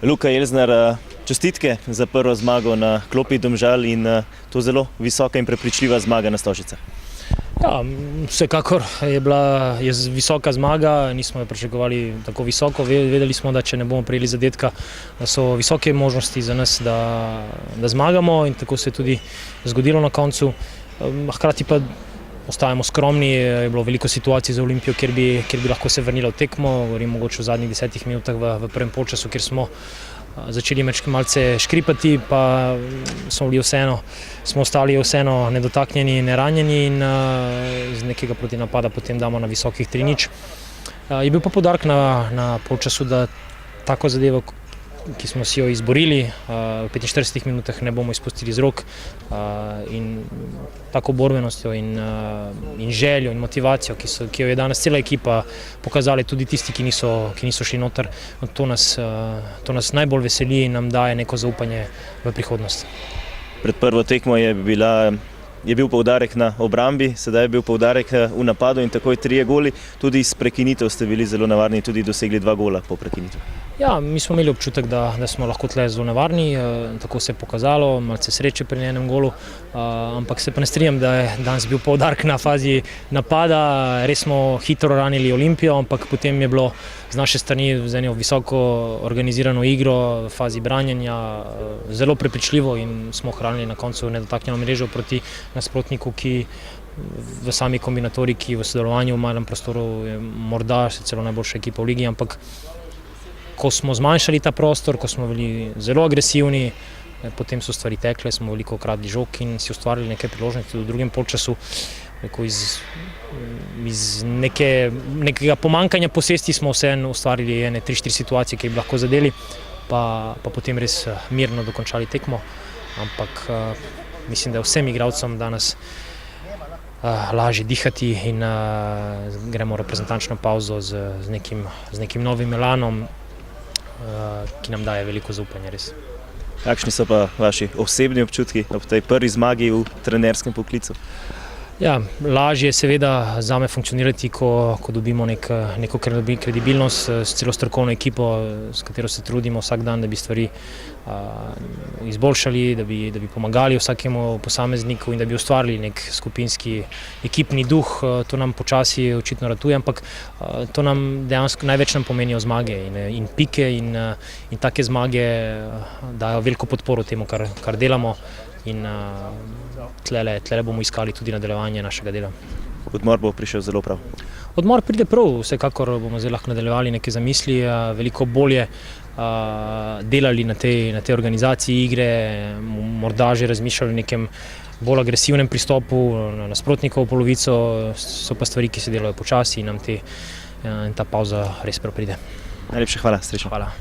Luka Elsner, čestitke za prvo zmago na klopi Domžal in to zelo visoka in prepričljiva zmaga na Stožice. Ja, vsekakor je bila visoka zmaga, nismo jo pričakovali tako visoko, vedeli smo, da če ne bomo prejeli zadetka, da so visoke možnosti za nas, da zmagamo in tako se je tudi zgodilo na koncu. Hkrati pa ostajamo skromni, je bilo veliko situacij za Olimpijo, kjer bi lahko se vrnila v tekmo, govorim mogoče v zadnjih 10 minutah v prvem polčasu, kjer smo začeli malce škripati, pa smo ostali vseeno nedotaknjeni in neranjeni in iz nekega protinapada potem damo na visokih 3:0. Je bil pa poudarek na polčasu, da tako zadevo, ki smo si jo izborili, v 45 minutah ne bomo izpustili z rok in tako borbenostjo in željo in motivacijo, ki jo je danes cela ekipa pokazali, tudi tisti, ki niso šli noter, to nas najbolj veseli in nam daje neko zaupanje v prihodnost. Pred prvo tekmo je bil poudarek na obrambi, sedaj je bil poudarek v napadu in takoj 3 goli, tudi iz prekinitev ste bili zelo nevarni, tudi dosegli 2 gola po prekinitvi. Ja, mi smo imeli občutek, da smo lahko tle zelo nevarni, tako se je pokazalo, malce sreče pri enem golu, ampak se pa ne strinjam, da je danes bil poudarek na fazi napada, res smo hitro ranili Olimpijo, ampak potem je bilo z naše strani z eno visoko organizirano igro v fazi branjenja zelo prepričljivo in smo hranili na koncu nedotaknjeno mrežo proti nasprotniku, ki v sami kombinatoriki, v sodelovanju v malem prostoru je morda še celo najboljša ekipa v ligi, ampak ko smo zmanjšali ta prostor, ko smo bili zelo agresivni, potem so stvari tekle, smo veliko kradli žog in si ustvarili nekaj priložnosti v drugem polčasu. Iz nekega pomankanja posesti smo vseeno ustvarili 3-4 situacije, ki bi lahko zadeli, pa potem res mirno dokončali tekmo. Ampak mislim, da je vsem igralcem danes lažje dihati in gremo v reprezentančno pavzo z nekim novim elanom, ki nam daje veliko zaupanja, res. Kakšni so pa vaši osebni občutki ob tej prvi zmagi v trenerskem poklicu? Ja, lažje je seveda zame funkcionirati, ko dobimo neko kredibilnost s celo strokovno ekipo, s katero se trudimo vsak dan, da bi stvari izboljšali, da bi pomagali vsakemu posamezniku in da bi ustvarili nek skupinski ekipni duh. To nam počasi očitno ratuje, ampak to nam dejansko največ nam pomenijo zmage in pike in take zmage dajo veliko podporo temu, kar delamo. In tlele bomo iskali tudi nadaljevanje našega dela. Odmor bo prišel zelo prav. Odmor pride prav, vsekakor bomo zdaj lahko nadaljevali neke zamisli, veliko bolje delali na tej organizaciji igre, morda že razmišljali o nekem bolj agresivnem pristopu na nasprotnikovo polovico, so pa stvari, ki se delajo počasi in nam ta pavza res prav pride. Najlepša hvala, srečno. Hvala.